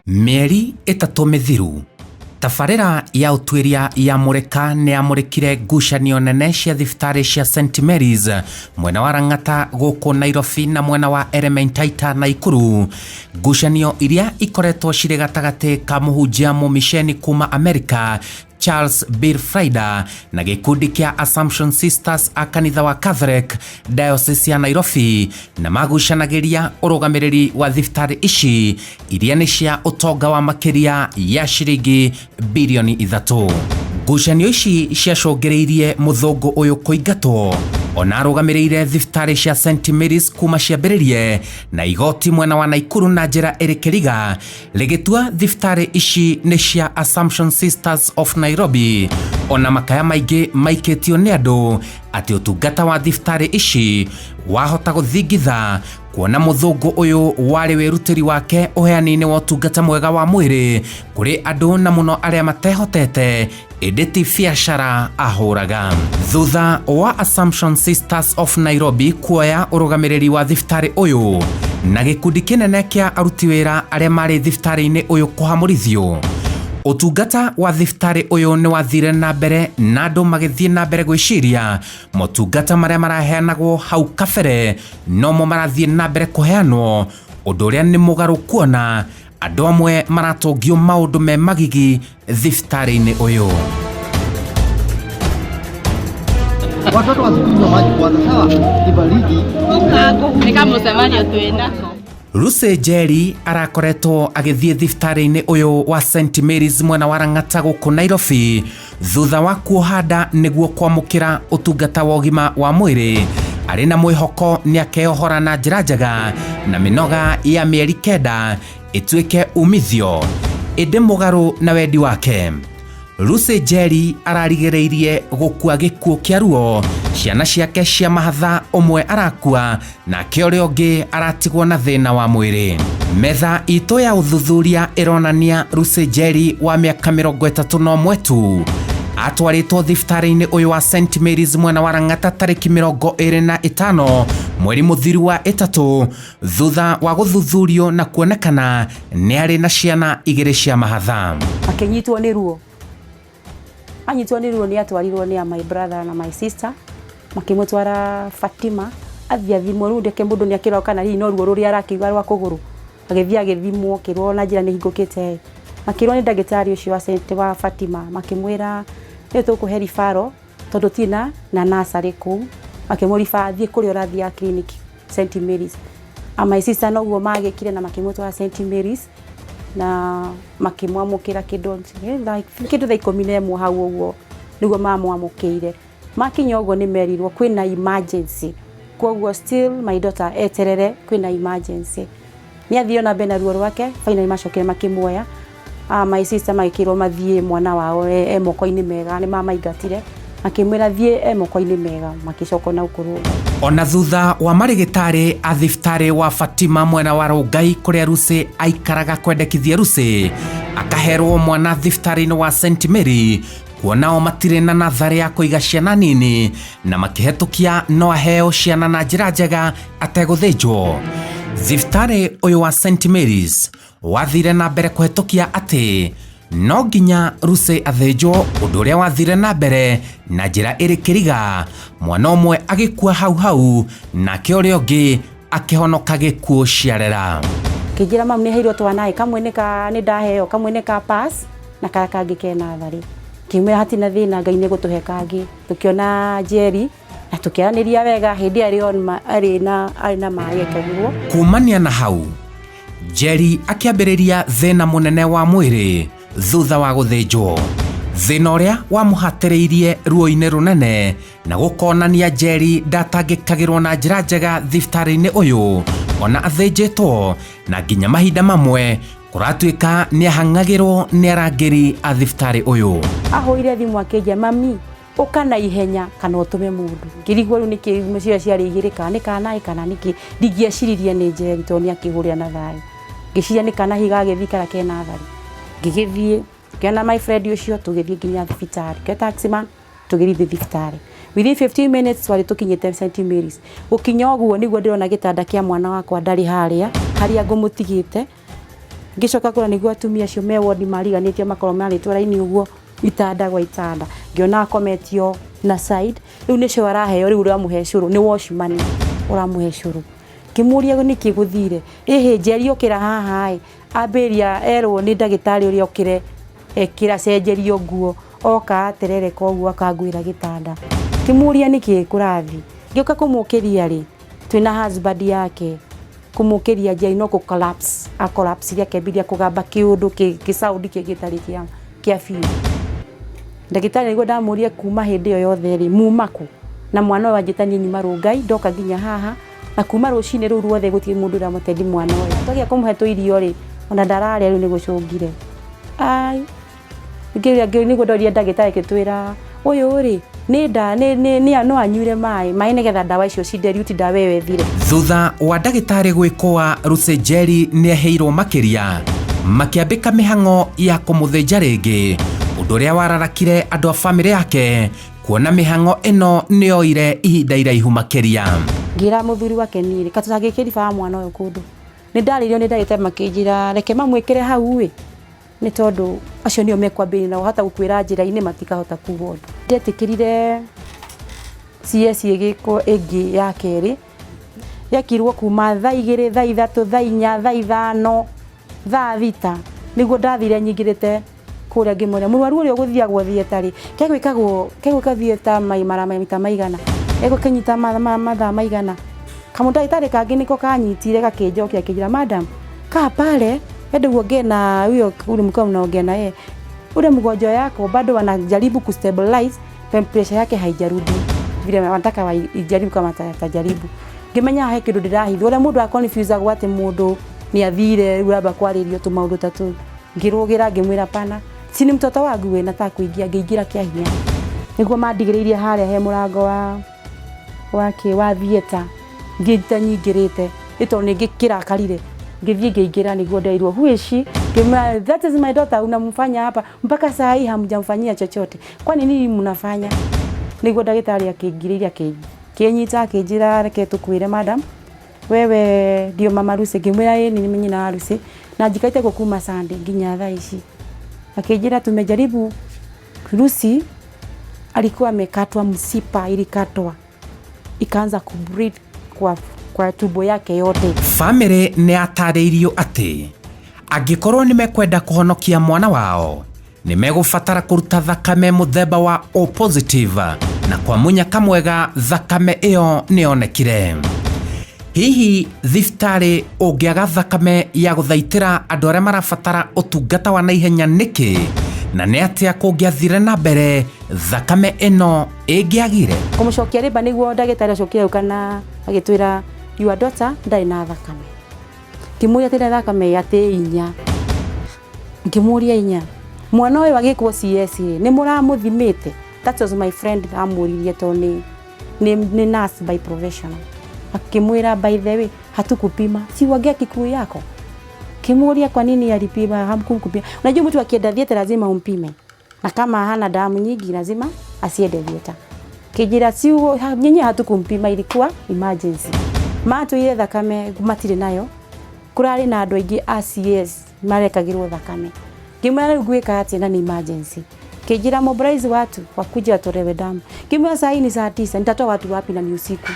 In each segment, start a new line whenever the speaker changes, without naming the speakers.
Mieri itatu mithiru tabarĩra ya ũtuĩria ya Mũrika nĩ yamũrĩkire ngucanio nene cia thibitarĩ cia St Mary's mwena wa Lang'ata gũkũ Nairobi na mwena wa Elementaita Naikuru, ngucanio iria ikoretwo cirĩ gatagatĩ ka mũhunjia mũmisheni kuma Amerika Charles Bill Frieda na gĩkundi kĩa Assumption Sisters a kanitha wa Catholic Diocese ya Nairobi na magucanagĩria ũrũgamĩrĩri wa thibitarĩ ici iria nĩ cia ũtonga wa makĩria ya ciringi bilioni 3. Ngucanio ici ciacũngĩrĩirie mũthũngũ ũyũ kũingatwo ona arũgamĩrĩire thibitarĩ cia St Mary's kuma ciambĩrĩrie na igoti mwena wa Naikuru na njĩra ĩrĩ kĩriga rĩgĩtua thibitarĩ ici nĩ cia Assumption Sisters of Nairobi, ona makaya maingĩ maikĩtio nĩ andũ atĩ ũtungata wa thibitarĩ ici wahota gũthingitha kuona mũthũngũ ũyũ warĩ wĩrutĩri wake ũheani-inĩ wa ũtungata mwega wa mwĩrĩ kũrĩ andũ na mũno arĩa matehotete ĩndĩ ti biacara ahũraga. Thutha wa Assumption Sisters of Nairobi kuoya ũrũgamĩrĩri wa thibitarĩ ũyũ na gĩkundi kĩnene kĩa aruti wĩra arĩa marĩ thibitarĩ-inĩ ũyũ kũhamũrithio, ũtungata wa thibitarĩ ũyũ nĩ wathire na mbere na andũ magĩthiĩ na mbere gwĩciria motungata marĩa maraheanagwo hau kabere nomo marathiĩ na mbere kũheanwo, ũndũ ũrĩa nĩ mũgarũ kuona andũ amwe maratongio maũndũ me magigi thibitarĩ-inĩ ũyũ.
Watoto wasikunywa maji kwanza, sawa? Ni baridi.
Ni kama msemaji twenda.
Lucy Njeri arakoretwo agĩthiĩ thibitarĩ-inĩ ũyũ wa St Mary's mwena wa Lang'ata gũkũ Nairobi thutha wa kuohanda nĩguo kwamũkĩra ũtungata wa ũgima wa mwĩrĩ arĩ na mwĩhoko nĩ akeohora na njĩra njega na mĩnoga ya mĩeri 9 ĩtuĩke umithio. Ĩndĩ mũgarũ na wendi wake, Lucy Njeri ararigĩrĩirie gũkua gĩkuũ kĩa ruo, ciana ciake cia mahatha ũmwe arakua na ũrĩa ũngĩ aratigwo na thĩna wa mwĩrĩ. Metha itũ ya ũthuthuria ĩronania Lucy Njeri wa mĩaka 31 tu atwarĩtwo thibitarĩ-inĩ ũyũ wa St Mary's mwena wa Lang'ata tarĩki 25 mweri mũthiru wa 3 thutha wa gũthuthurio na kuonekana nĩ arĩ na ciana 2 cia mahatha.
Akĩnyitwo nĩ ruo. Anyitwo nĩ ruo nĩ atwarirwo nĩ my brother na my sister makĩmũtwara Fatima athimwo rĩu ndeke mũndũ nĩ akĩrwo kana hihi no ruo rũrĩa arakĩigua rwa kũgũrũ, agĩthiĩ agĩthimwo kĩrwo na njĩra nĩ hingũkĩte, makĩrwo nĩ ndagĩtarĩ ũcio wa St wa Fatima makĩmwĩra nĩ tũkũhe rifaro tondũ tina na nasarĩ kũu, makĩmũriba thiĩ kũrĩa ũrathiĩ clinic St Mary's. My sister noguo magĩkire na makĩmũtwara St Mary's na makĩmwamũkĩra kĩndũ thaa 11 hau ũguo nĩguo mamwamũkĩire. Makinya ũguo nĩ merirwo kwĩna emergency, koguo still my daughter eterere kwĩna emergency. Nĩ athio na mbere na ruo rwake, finally macokere makĩmuoya. My sister magĩkĩrwo mathiĩ mwana wao moko-inĩ mega, nĩ mamaingatire makĩmwĩra thiĩ moko-inĩ mega, makĩcoka na ũkũrũ.
Ona thutha wa marĩgĩtarĩ a thibitarĩ wa Fatima mwena wa Rongai kũrĩa Lucy aikaraga kwendekithia Lucy akaherwo mwana thibitarĩ-inĩ wa St Mary, kuonao matirĩ na natharĩ ya kũiga ciana nini na makĩhetũkia no aheo ciana na njĩra njega ategũthĩnjwo. Thibitarĩ ũyũ wa St Mary's wathire na mbere kũhetũkia atĩ no nginya Lucy athĩnjwo, ũndũ ũrĩa wathire na mbere na njĩra ĩrĩ kĩriga, mwana ũmwe agĩkua hau nake ũrĩa ũngĩ akĩhonoka gĩkuũ ciarera.
Kĩnjĩra mamu nĩ heirwo twana, kamwe nĩ ndaheo, kamwe nĩ ka pass na kaya kangĩ kena tharĩ. Kimwĩra hatina thĩna, Ngai nĩ gũtũhe kangĩ. Tũkĩona Njeri na tũkĩaranĩria wega, hĩndĩ arĩ na maĩ ekagirwo.
Kumania na hau, Njeri akĩambĩrĩria thĩna mũnene wa mwĩrĩ thutha wa gũthĩnjwo, thĩna ũrĩa wamũhatĩrĩirie ruo-inĩ rũnene na gũkonania Njeri ndatangĩkagĩrwo na njĩra njega thibitarĩ-inĩ ũyũ ona athĩnjĩtwo, na nginya mahinda mamwe kũratuĩka nĩ ahang'agĩrwo nĩ arangĩri a thibitarĩ ũyũ.
Ahũire thimũ akĩnjia, mami ũka na ihenya kana ũtũme mũndũ. Ngĩrigwo rĩu nĩkĩ mũciĩ ciarĩ igĩrĩ kana nĩ kana kana nĩkĩ, ndingĩeciririe nĩ Njeri tondũ nĩ akĩhũrĩa na thayũ. Ngĩciria nĩ kana higa agĩthiĩ kana kena tharĩ. Ngĩgĩthiĩ kĩona my friend ũcio tũgĩthiĩ nginya thibitarĩ, ke taxi man tũgĩthiĩ thibitarĩ. Within 15 minutes twari tukinyite St Mary's. Gukinya ũguo nĩguo ndĩrona gĩtanda kĩa mwana wakwa ndarĩ harĩa ngũmũtigĩte. ngicoka kura niguo atumia acio me ward mariganĩtio makoro marĩtwo raini ũguo itanda gwa itanda ngiona akometio na side riu nicio araheo riu uramuhe curu ni washman uramuhe curu kimuria niki guthire njeri okira haha ambiria erwo ni ndagitari uri okire ekira cenjerio nguo oka aterere koguo akangwira gitanda kimuria niki kurathi ngioka kumukiria ri twina husband yake kumukiria njeri no ku collapse a collapse ria kebiria kugamba kiundu ki Saudi kigitari kia fiu ndagitari niguo ndamuria kuma hindi yo yothe ri mumaku na mwana wa njitani nyuma rungai ndoka nginya haha na kuma rucine ru ruothe gutie mundu ra mutendi mwana oyo twagia kumuheto irio ri ona ndarare ri ni gucungire ai ngiria niguo ndoria ndagitari kitwira uyu ri ni ano anyure mai nigetha ndawa icio cinderuti ndawa ĩyo ĩthire
thutha wa ndagitari gwikwa Rusejeri ni aheirwo makiria makiambika mihango ya kumuthinja ringi undu uria wararakire andu a family yake kuona mihango ino nioire ihinda iraihu makiria
ngira muthuri wake nire katutangikiri fa mwana uyu kundu ni ndaririo ni ndagite makinjira reke mamwikire hau wi ni tondu acio nio mekwambiri na hata gukwira njira-ini matikahota kuwona ndetikirire CS igiko igi ya keri yakirwo kuma thaa 2 thaa 3 thaa 4 thaa 5 thaa 6 niguo ndathire nyingirite kuria ngimwira murwaru uria guthiagwo thietari kegwika thieta mita maigana ego kenyita mathaa maigana kamundagitari kangi niko kanyitire gakinjokia kijira madam ka pale ndio ngena huyo ule mkao unaongea ule mgonjwa yako bado wanajaribu kustabilize temperature yake haijarudi vile wanataka waijaribu kama tajaribu ngimenya hai kindu ndirahithwo ule mundu akonfuse gwate mundu ni athire uraba kwaririo tu maundu tatu ngirugira ngimwira pana sini mtoto wangu we nataka kuingia ngiingira kia hinya niguo mandigiririe haria he murango wa theater ngita nyingirite ito ningikira karire ngithie ngiingira niguo ndairwo huishi kima that is my daughter unamfanya hapa mpaka saa hii hamjamfanyia chochote kwani nini mnafanya niguo ndagitari akingiriria kinyita akijira reke tukwire madam wewe ndio mama Lucy ngimwira ni mimi na Lucy na njikaite gukuma Sunday nginya thaa ici akijira tumejaribu Lucy alikuwa amekatwa msipa ilikatwa ikaanza kubreathe kwa tubo yake yote
family ni atariirio ati angikorwo ni mekwenda kuhonokia mwana wao ni megufatara kuruta thakame muthemba wa O positive na kwa munyaka mwega thakame iyo nionekire hihi thiftari ungiaga thakame ya guthaitira andu aria marafatara utungata wa naihenya niki na ni atia kungiathire na mbere thakame ino ingiagire
kumucokia riba niguo ndagitari acokia ukana agitwira your daughter ndai na thakame kimuria tena thakame ate inya ngimuria inya mwana uyu agikwo CS ni muramuthimite that was my friend amuririe to ni nurse by professional akimwira by the way hatukupima si wagea kikuu yako kimuria kwa nini alipima hamkupima unajua mtu akienda dieta lazima umpime na kama hana damu nyingi lazima asiende dieta kijira si nyenye hatukumpima ilikuwa emergency matu ile thakame matire nayo kurari na andu aingi CS marekagirwo thakame kimwana gwika ati na ni emergency kijira mobilize watu wakuja atorewe damu kimwana saa hii ni saa 9 nitatoa watu wapi na ni usiku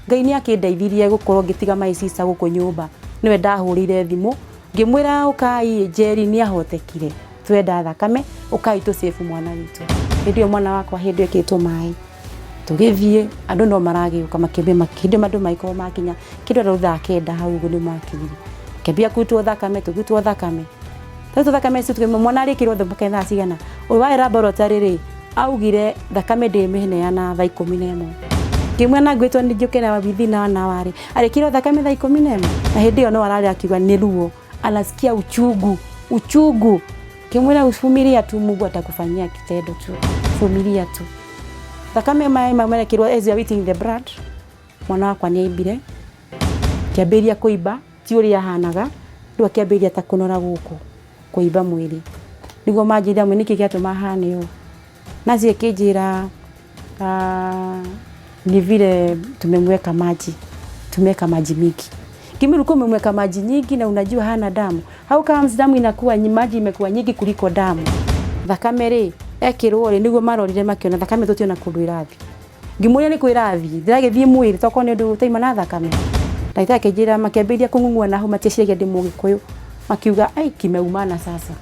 Ngai ni akindeithirie gukorwo ngitiga maicisa guku nyumba niwe ndahurire thimu ngimwira ukai Njeri ni ahotekire twenda thakame ukai tu safe mwana witu ndio mwana wakwa hindi ekitwo mai tugithie andu no maragiuka makimbe makinde mandu maiko makinya kindo rutha kenda hau ugu ni makiri kebia kutwo thakame tugitwo thakame tatu thakame situ mwana arikirwo thakame thaa cigana uyu wa laboratory ri augire thakame ndimiheneana thaa 11 kimwana gwitwo ni njukira wa bithina na wari arikirwo thakame thaa 11 na hindi yo no arari akiuga ni ruo anasikia uchungu kimwana ufumilia tu Mungu atakufanyia kitendo tu fumilia tu thakame mai mamerekirwo as you are eating the blood mwana wakwa ni aibire kiambiria kuiba ti uria hanaga ndu akiambiria ta kunora guku kuiba mwili niguo manjira mwe niki kiatuma hanio nazi kijira ni vile tumemweka maji tumeka maji mingi Kimiru kwa umemweka maji nyingi na unajua hana damu. How comes damu inakuwa maji imekuwa nyingi kuliko damu? Thakame ri ekirwo ri niguo marorire makiona thakame tutiona kundu irathi. Ngimuria ni kwirathi ndiragithie mwiri toko ni ndu taima na thakame. Ndaita kejira makemberia kungungua na ho maticiagia ndi Mugikuyu. Makiuga ai kimeumana sasa.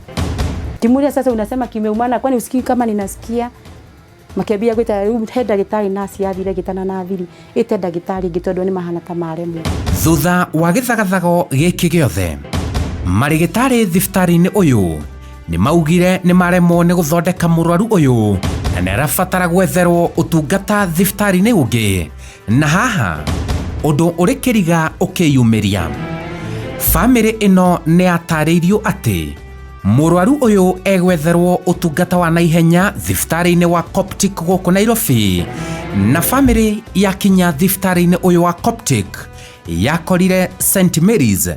Kimuria sasa unasema kimeumana kwani usikii kama ninasikia? Makembia gwita he ndagitari nasi yathire gitana na thiri ite ndagitari gitondwo ni mahana ta maremwo.
Thutha wa githagathago giki giothe marigitari thibitarĩ-inĩ ũyũ nĩ maugire nĩ maremwo nĩ gũthondeka mũrwaru ũyũ na nĩ arabatara gwetherwo ũtungata thibitarĩ-inĩ ũngĩ, na haha ũndũ ũrĩ kĩriga ũkĩyumĩria. Bamĩrĩ ĩno nĩ yatarĩirio atĩ mũrwaru ũyũ egwetherwo ũtungata wa naihenya thibitarĩ-inĩ wa Coptic gũkũ Nairobi, na bamĩrĩ yakinya thibitarĩ-inĩ ũyũ wa Coptic yakorire St Mary's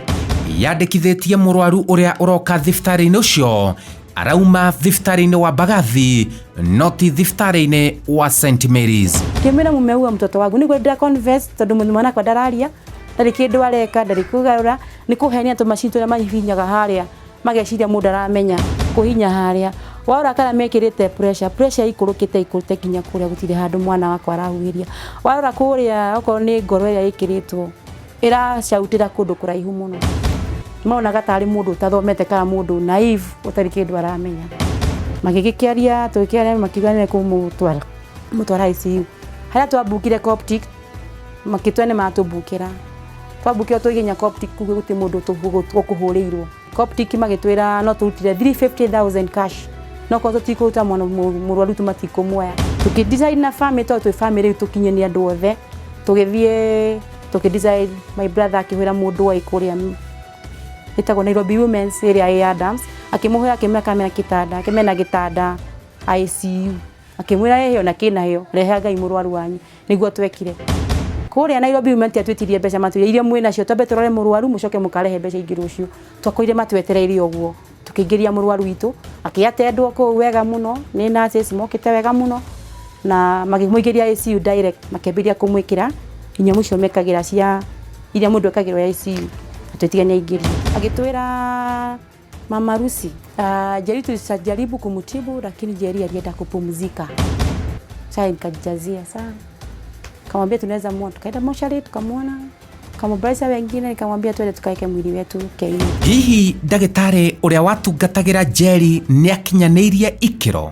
yandĩkithĩtie mũrwaru ũrĩa ũroka thibitarĩ-inĩ ũcio arauma thibitarĩ-inĩ wa Mbagathi no ti thibitarĩ-inĩ wa St Mary's.
Kimera mumeua mtoto wangu niguo ndira converse tondu mwana kwa dararia ndari kindu areka ndari kugarura ni kuhenia to machine twa mahihinyaga haria mageciria mundu aramenya kuhinya haria waura kana mekirite pressure ikurukite kinya kuria gutire handu mwana wakwa arahuiria waura kuria oko ni ngoro ya ikiritwo iracautira kundu kuraihu muno maona gatari mundu utathomete kana mundu naive utari kindu aramenya magigikiaria tukiaria makiganire kumutwara ICU haria twabukire Coptic makitwene matubukira twabukira tuiginya Coptic kuge guti mundu tukuhurirwo Coptic magitwira no turutire 350,000 cash no ko tutikuta mwana murwaru tumatikumwoya tukidesign na family to family tukinye ni andu othe tugithie tukidesign my brother akihwira mundu wa ikuria itago Nairobi Women's Area ya Adams akimuhwira akimena gitanda ICU akimwira heyo na kina heyo rehe Ngai murwaru wanyu niguo twekire kuria Nairobi Women's atwitirie mbeca matuya iria mwina cio tombe turore murwaru mucoke mukarehe mbeca ingi rucio twakoire matwetereire uguo tukiingiria murwaru witu akiatendwo ko wega muno ni nurses mokite wega muno na magimuigiria ICU direct makembiria kumwikira inya mucio mekagira cia iria mundu ekagirwo ICU atwetigania ingiri agitwira Mama Rusi Jerry tulijaribu kumutibu lakini Jerry alienda kupumzika. Sasa nikajazia sana. Kamwambia tunaweza muona tukaenda moshari tukamwona. Kamwambia wengine nikamwambia twende tukaeke mwili wetu Kenya.
Hihi ndagĩtarĩ ũrĩa watungatagira Jerry nĩ akinyanĩirie ikĩro.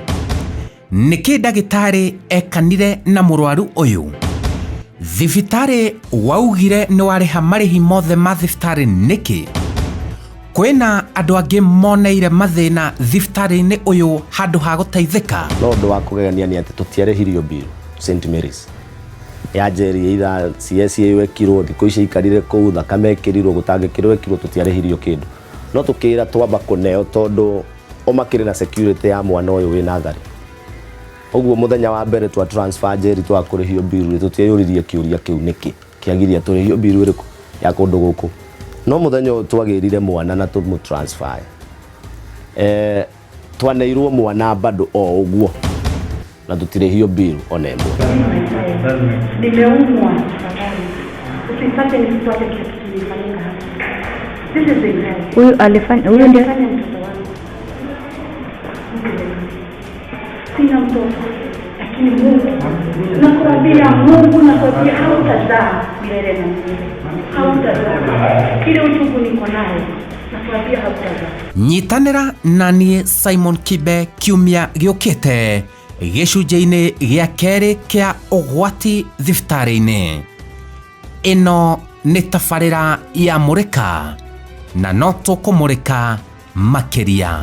Nĩkĩ ndagĩtarĩ ekanire na mũrwaru ũyũ? Thibitarĩ waugire nĩ warĩha marĩhi mothe ma thibitarĩ nĩkĩ? Kwĩna andũ angĩ moneire mathĩna thibitarĩ-inĩ ũyũ handũ ha gũteithĩka?
No ũndũ wa kũgegania nĩ atĩ tũtiarĩhirio bill St Mary's ya Jerry ira CS yekirwo thikũ ici ikarire kũu thakame ĩkĩrirwo gũtangĩkĩrwo ĩkirwo tũtiarĩhirio kĩndũ no tũkĩra twamba kũneo tondũ o makĩrĩ na security ya mwana ũyũ wĩna thari ũguo mũthenya wa mbere twa transfer Jerry twakũrĩhio bill tũtiayũririe kĩũria kĩu nĩkĩ kĩagiria tũrĩhio bill ĩrĩkũ ya kũndũ gũkũ no mũthenya twagĩrire mwana na tũmũ transfer twaneirwo mwana bado o ũguo na tutirĩhio bill ona ĩmwe.
Nimeumwa usipate nisipate kitu kilifanyika hapa. This is the example. Huyu alifanya huyu ndiye mtoto wangu. Sina mtoto lakini Mungu nakwambia Mungu nakwambia hautazaa milele na milele. Hautazaa. Kile uchungu niko nayo nakwambia hautazaa.
Nyitanĩra na niĩ Simon Kibe kiumia gĩũkĩte gĩcunjĩ-inĩ gĩa kerĩ kĩa ũgwati thibitarĩ-inĩ. Ĩno nĩ tabarĩra ya Mũrĩka na no tũkũmũrĩka makĩria.